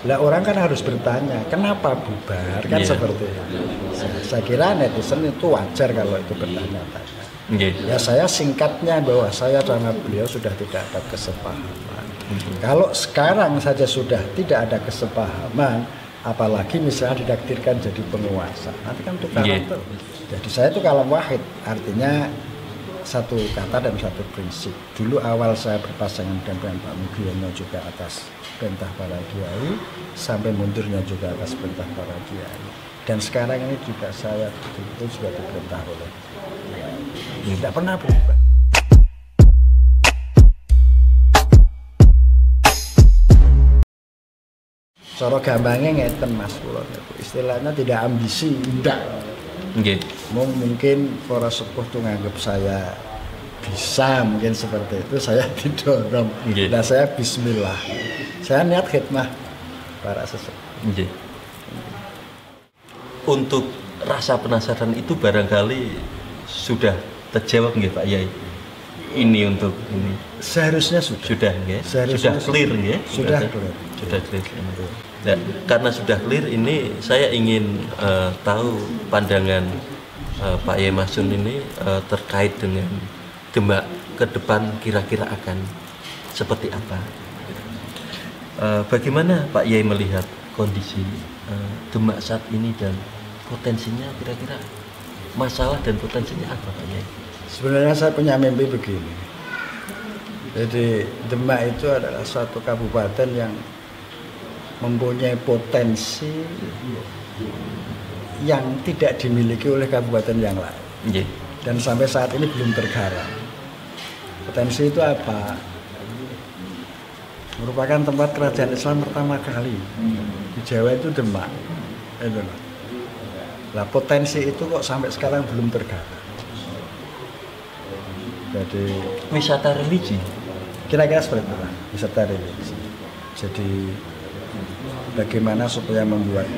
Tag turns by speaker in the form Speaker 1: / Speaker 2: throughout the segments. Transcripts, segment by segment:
Speaker 1: Lah orang kan harus bertanya, kenapa bubar? Kan seperti itu. Saya kira netizen itu wajar kalau itu bertanya-tanya. Ya saya singkatnya bahwa saya sama beliau sudah tidak ada kesepahaman. Kalau sekarang saja sudah tidak ada kesepahaman, apalagi misalnya ditakdirkan jadi penguasa, nanti kan tukaran terus. Jadi saya itu kalam wahid, artinya satu kata dan satu prinsip. Dulu awal saya berpasangan dengan Pak Mugiono juga atas perintah para kiai, sampai mundurnya juga atas perintah para kiai. Dan sekarang ini juga saya betul-betul juga diperintah oleh kiai. Tidak pernah berubah. Cara gampangnya ngeten Mas Kulon itu istilahnya tidak ambisi, enggak. Mungkin para sepuh tuh nganggap saya bisa, mungkin seperti itu, saya didorong. Nah saya bismillah, saya niat khidmah para sesepuh.
Speaker 2: Untuk rasa penasaran itu barangkali sudah terjawab nggih Pak Yai? Ini untuk ini
Speaker 1: seharusnya sudah
Speaker 2: nggih? Sudah clear nggih?
Speaker 1: Sudah clear.
Speaker 2: Sudah clear. Nah, karena sudah clear ini saya ingin tahu pandangan Pak Yai Masun ini terkait dengan Demak ke depan kira-kira akan seperti apa? Bagaimana Pak Yai melihat kondisi Demak saat ini dan potensinya kira-kira masalah dan potensinya apa Pak Yai?
Speaker 1: Sebenarnya saya punya mimpi begini. Jadi Demak itu adalah suatu kabupaten yang mempunyai potensi yang tidak dimiliki oleh kabupaten yang lain. Dan sampai saat ini belum tergarap. Potensi itu apa? Merupakan tempat kerajaan Islam pertama kali di Jawa itu Demak. Itu. Lah potensi itu kok sampai sekarang belum tergarap. Jadi
Speaker 2: wisata religi.
Speaker 1: Kira-kira seperti itu, wisata religi. Jadi bagaimana supaya membuat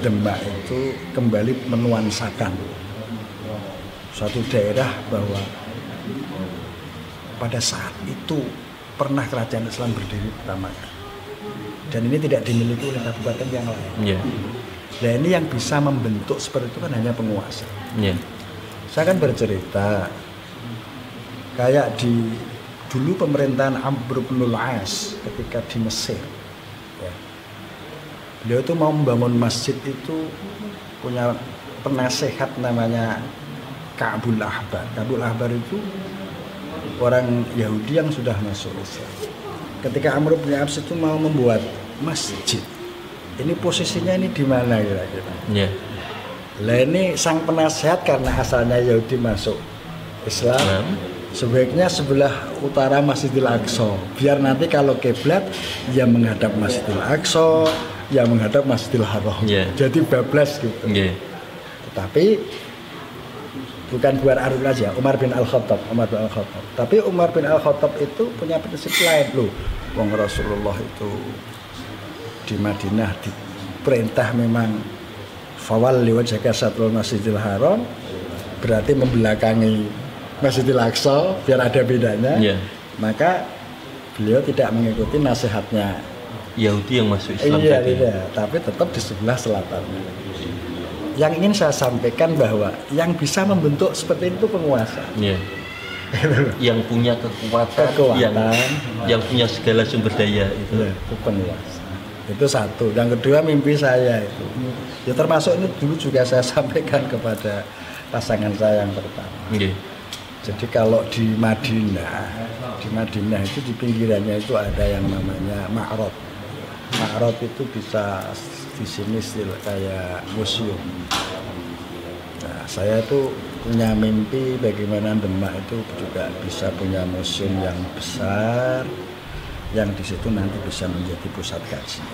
Speaker 1: Demak itu kembali menuansakan suatu daerah bahwa pada saat itu pernah kerajaan Islam berdiri pertama kali. Dan ini tidak dimiliki oleh kabupaten yang lain. Nah ini yang bisa membentuk seperti itu kan hanya penguasa. Saya kan bercerita kayak di dulu pemerintahan Amr bin Al-As ketika di Mesir. Beliau itu mau membangun masjid itu punya penasehat namanya Ka'bul Ahbar. Ka'bul Ahbar itu orang Yahudi yang sudah masuk Islam. Ketika Amr bin Al-As itu mau membuat masjid, ini posisinya ini di mana kira-kira? Lah ini sang penasehat karena asalnya Yahudi masuk Islam, sebaiknya sebelah utara Masjidil Aqsa. Biar nanti kalau kiblat ya menghadap Masjidil Aqsa, yang menghadap Masjidil Haram. Jadi bablas gitu. Tetapi bukan buat Arun aja, Umar bin Al-Khattab. Tapi Umar bin Al-Khattab itu punya prinsip lain loh. Wong Rasulullah itu di Madinah diperintah memang fawalli wajhaka satrul Masjidil Haram, berarti membelakangi Masjidil Aqsa biar ada bedanya. Maka beliau tidak mengikuti nasihatnya
Speaker 2: Yahudi yang masuk Islam tadi.
Speaker 1: Tapi tetap di sebelah selatan. Yang ingin saya sampaikan bahwa yang bisa membentuk seperti itu penguasa. Yang punya kekuatan. Yang punya segala sumber daya itu penguasa. Itu satu. Yang kedua mimpi saya itu. Ya termasuk ini dulu juga saya sampaikan kepada pasangan saya yang pertama. Jadi kalau di Madinah itu di pinggirannya itu ada yang namanya Ma'rad. Ma'rad itu bisa di sini kayak museum. Nah, saya itu punya mimpi bagaimana Demak itu juga bisa punya museum yang besar, yang di situ nanti bisa menjadi pusat kajian.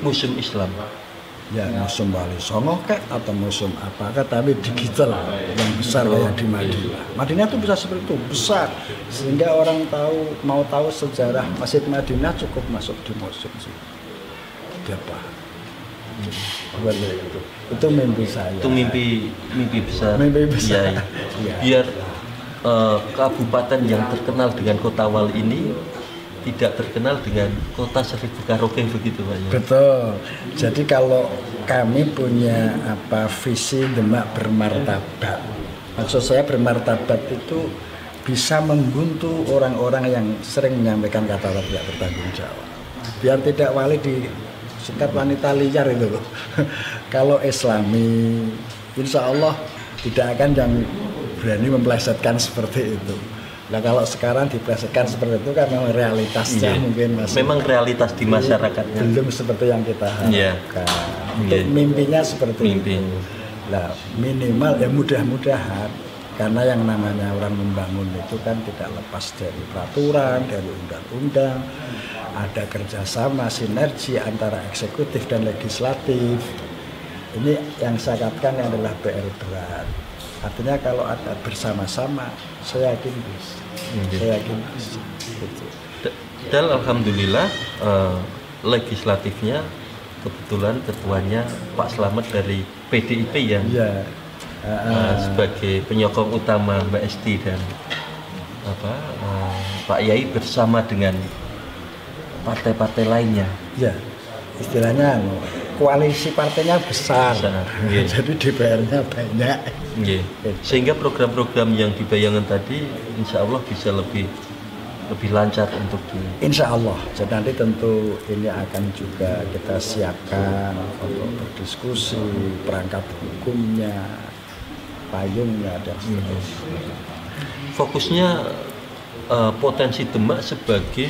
Speaker 2: Museum Islam.
Speaker 1: Ya, museum Wali Songo atau museum apakah, tapi digital yang besar kayak di Madinah. Madinah itu bisa seperti itu, besar, sehingga orang mau tahu sejarah Masjid Madinah cukup masuk di museum sih. Dia paham. Itu mimpi saya.
Speaker 2: Itu mimpi besar.
Speaker 1: Mimpi besar.
Speaker 2: Biar kabupaten yang terkenal dengan kota wali ini tidak terkenal dengan kota 1000 karaoke begitu Pak Yai.
Speaker 1: Betul. Jadi kalau kami punya visi Demak bermartabat. Maksud saya bermartabat itu bisa membuntu orang-orang yang sering menyampaikan kata tidak bertanggung jawab. Biar tidak wali di sikat wanita liar itu loh. Kalau Islami, insya Allah tidak akan yang berani memplesetkan seperti itu. Nah kalau sekarang diplesetkan seperti itu kan memang realitasnya mungkin masih
Speaker 2: memang realitas di masyarakatnya
Speaker 1: belum seperti yang kita harapkan. Untuk mimpinya seperti itu. Nah minimal ya mudah-mudahan, karena yang namanya orang membangun itu kan tidak lepas dari peraturan, dari undang-undang, ada kerjasama, sinergi antara eksekutif dan legislatif. Ini yang saya katakan adalah PR berat. Artinya kalau ada bersama-sama, saya yakin bisa. Saya yakin bisa. Gitu.
Speaker 2: Dan alhamdulillah legislatifnya kebetulan ketuanya Pak Slamet dari PDIP yang sebagai penyokong utama Mbak Esti dan Pak Yai bersama dengan partai-partai lainnya.
Speaker 1: Ya, istilahnya koalisi partainya besar. Jadi DPR-nya banyak.
Speaker 2: Sehingga program-program yang dibayangkan tadi insya Allah bisa lebih lancar untuk
Speaker 1: Insya Allah. Jadi nanti tentu ini akan juga kita siapkan untuk berdiskusi, perangkat hukumnya, payungnya dan seterusnya.
Speaker 2: Fokusnya potensi Demak sebagai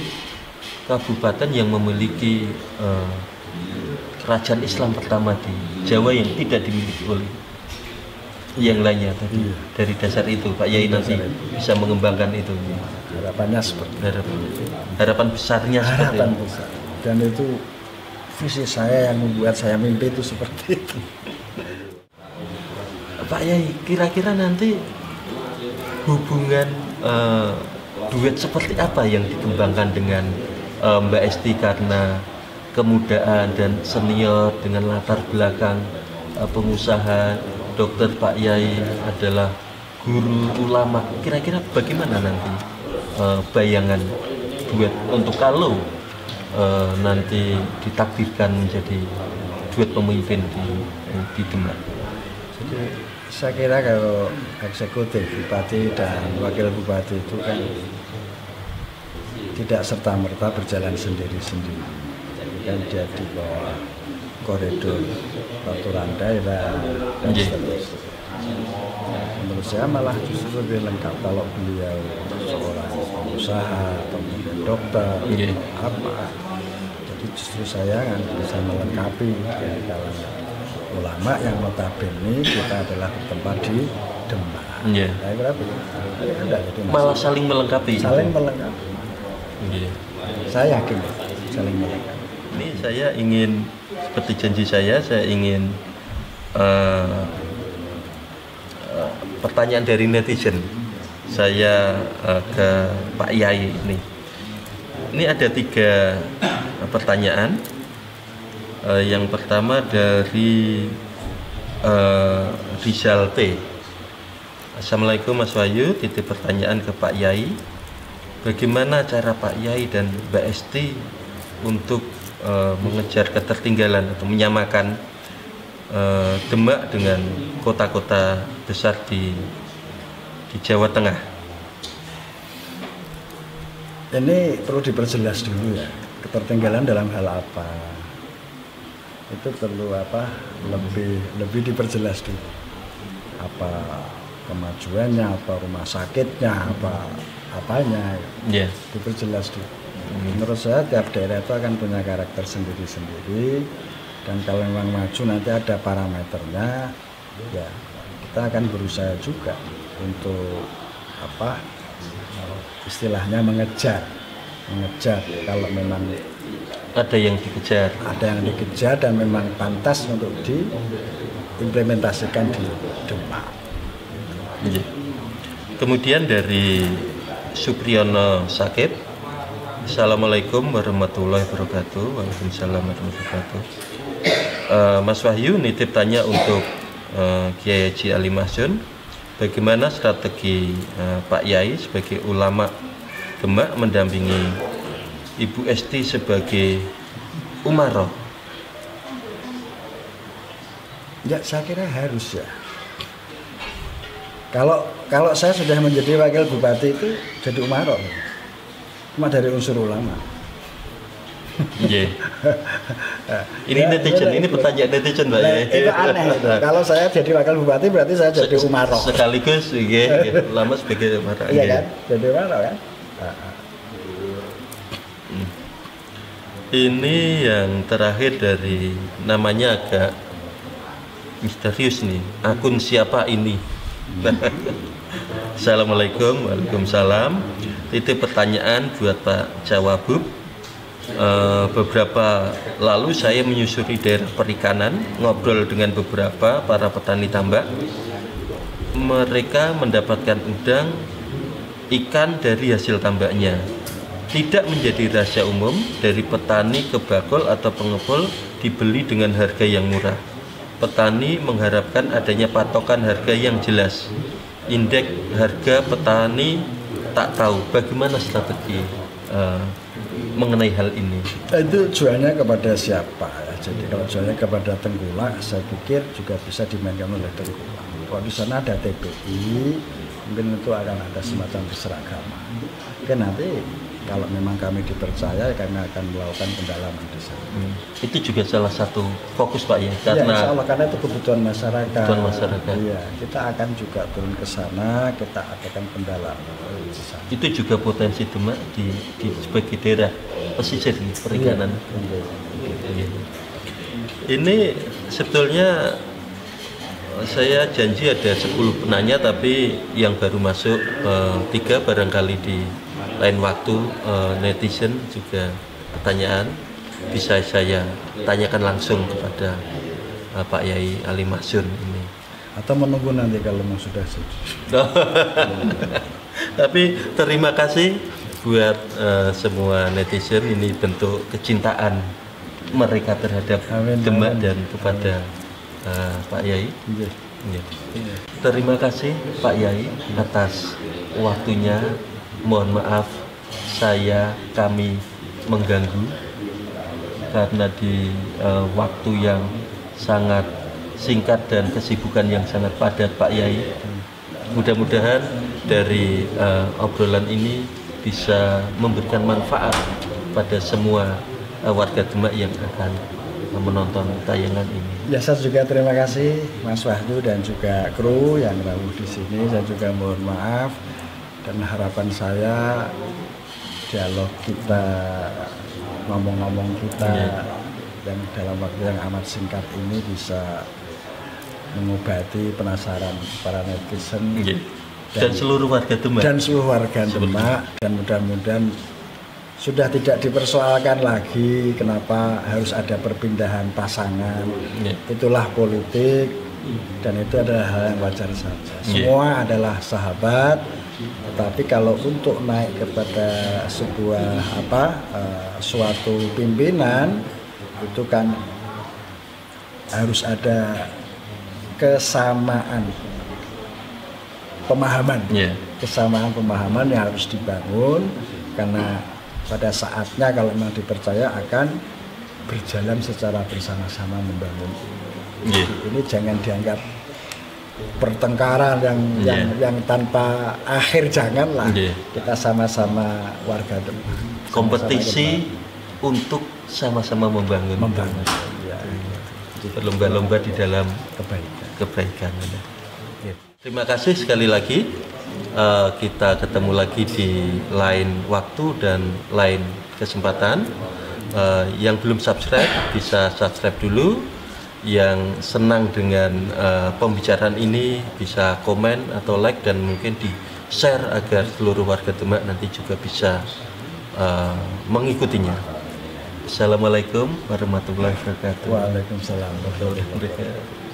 Speaker 2: kabupaten yang memiliki kerajaan Islam pertama di Jawa yang tidak dimiliki oleh yang lainnya tadi. Dari dasar itu Pak Yai nanti bisa mengembangkan itu.
Speaker 1: Harapannya seperti
Speaker 2: harapan besarnya seperti
Speaker 1: itu. Besar. Dan itu visi saya yang membuat saya mimpi itu seperti itu.
Speaker 2: Pak Yai, kira-kira nanti hubungan duet seperti apa yang dikembangkan dengan Mbak Esti karena kemudaan dan senior dengan latar belakang pengusaha, dokter, Pak Yai adalah guru ulama. Kira-kira bagaimana nanti bayangan duet untuk kalau nanti ditakdirkan menjadi duet pemimpin di Demak?
Speaker 1: Jadi saya kira kalau eksekutif bupati dan wakil bupati itu kan tidak serta-merta berjalan sendiri-sendiri. Jadi kan dia di bawah koridor peraturan daerah dan seterusnya. Menurut saya malah justru lebih lengkap kalau beliau seorang pengusaha atau dokter apa. Jadi justru saya kan bisa melengkapi dari kalangan ulama yang notabene kita adalah bertempat di Demak. Saya kira begitu.
Speaker 2: Malah saling melengkapi.
Speaker 1: Saling melengkapi. Saya yakin saling melengkapi.
Speaker 2: Ini saya ingin, seperti janji saya ingin pertanyaan dari netizen. Saya ke Pak Yai ini. Ini ada 3 pertanyaan. Yang pertama dari Rizal T. Assalamualaikum Mas Wahyu, titip pertanyaan ke Pak Yai. Bagaimana cara Pak Yai dan Mbak Esti untuk mengejar ketertinggalan atau menyamakan Demak dengan kota-kota besar di Jawa Tengah?
Speaker 1: Ini perlu diperjelas dulu ya, ketertinggalan dalam hal apa? Itu perlu lebih diperjelas dulu. Apa kemajuannya, apa rumah sakitnya, apanya? Diperjelas dulu. Menurut saya tiap daerah itu akan punya karakter sendiri-sendiri, dan kalau memang maju nanti ada parameternya, ya kita akan berusaha juga untuk istilahnya mengejar kalau memang
Speaker 2: ada yang dikejar
Speaker 1: dan memang pantas untuk diimplementasikan di Demak.
Speaker 2: Kemudian dari Supriyono Sakib, Assalamualaikum warahmatullahi wabarakatuh. Waalaikumsalam warahmatullahi wabarakatuh. Mas Wahyu nitip tanya untuk Kiai Haji Ali Mahzun, bagaimana strategi Pak Yai sebagai ulama Demak mendampingi Ibu Esti sebagai Umaroh?
Speaker 1: Ya, saya kira harus ya. Kalau saya sudah menjadi wakil bupati itu jadi Umaroh, cuma dari unsur ulama.
Speaker 2: Yeah. Ini ya, netizen, ini pertanyaan netizen Pak ya.
Speaker 1: Itu aneh itu. Kalau saya jadi wakil bupati berarti saya jadi Umaroh.
Speaker 2: Sekaligus lama sebagai Umaroh.
Speaker 1: Iya kan? Jadi Umaroh kan?
Speaker 2: Ini yang terakhir dari namanya agak misterius nih. Akun siapa ini? Assalamualaikum. Waalaikumsalam. Itu pertanyaan buat Pak Jawabub. Beberapa lalu saya menyusuri daerah perikanan, ngobrol dengan beberapa para petani tambak. Mereka mendapatkan udang ikan dari hasil tambaknya. Tidak menjadi rahasia umum, dari petani ke bakul atau pengepul dibeli dengan harga yang murah. Petani mengharapkan adanya patokan harga yang jelas. Indeks harga petani tak tahu. Bagaimana strategi mengenai hal ini?
Speaker 1: Itu jualnya kepada siapa ya? Jadi kalau jualnya kepada tengkulak, saya pikir juga bisa dimainkan oleh tengkulak. Kalau di sana ada TPI, mungkin itu akan ada semacam keseragaman. Mungkin nanti kalau memang kami dipercaya, kami akan melakukan pendalaman di sana.
Speaker 2: Itu juga salah satu fokus Pak ya?
Speaker 1: Karena insya Allah, karena itu kebutuhan masyarakat.
Speaker 2: Kebutuhan masyarakat.
Speaker 1: Iya, kita akan juga turun ke sana, kita adakan pendalaman di sana.
Speaker 2: Itu juga potensi Demak di sebagai daerah pesisir perikanan. Iya. Ini sebetulnya saya janji ada 10 penanya, tapi yang baru masuk 3 barangkali di lain waktu. Netizen juga pertanyaan bisa saya tanyakan langsung kepada Pak Yai Ali Masyun ini.
Speaker 1: Atau menunggu nanti kalau memang sudah selesai.
Speaker 2: Tapi terima kasih buat semua netizen, ini bentuk kecintaan mereka terhadap Demak dan kepada Pak Yai. Ya. Terima kasih Pak Yai atas waktunya. Mohon maaf kami mengganggu karena di waktu yang sangat singkat dan kesibukan yang sangat padat Pak Yai. Mudah-mudahan dari obrolan ini bisa memberikan manfaat pada semua warga Demak yang akan menonton tayangan ini.
Speaker 1: Ya, saya juga terima kasih Mas Wahyu dan juga kru yang rawuh di sini. Saya juga mohon maaf, dan harapan saya dialog kita, ngomong-ngomong kita yang dalam waktu yang amat singkat ini bisa mengobati penasaran para netizen
Speaker 2: dan seluruh warga Demak.
Speaker 1: Dan seluruh warga Demak, dan mudah-mudahan sudah tidak dipersoalkan lagi kenapa harus ada perpindahan pasangan. Itulah politik dan itu adalah hal yang wajar saja. Semua adalah sahabat, tetapi kalau untuk naik kepada sebuah suatu pimpinan itu kan harus ada kesamaan pemahaman, kesamaan pemahaman yang harus dibangun, karena pada saatnya kalau memang dipercaya akan berjalan secara bersama-sama membangun. Ini jangan dianggap pertengkaran yang tanpa akhir, janganlah. Kita sama-sama warga Demak.
Speaker 2: Kompetisi untuk sama-sama membangun.
Speaker 1: Ya.
Speaker 2: Berlomba-lomba di dalam kebaikan. Terima kasih sekali lagi. Kita ketemu lagi di lain waktu dan lain kesempatan. Yang belum subscribe bisa subscribe dulu. Yang senang dengan pembicaraan ini bisa komen atau like dan mungkin di share agar seluruh warga Demak nanti juga bisa mengikutinya. Assalamualaikum warahmatullahi wabarakatuh.
Speaker 1: Waalaikumsalam warahmatullahi wabarakatuh.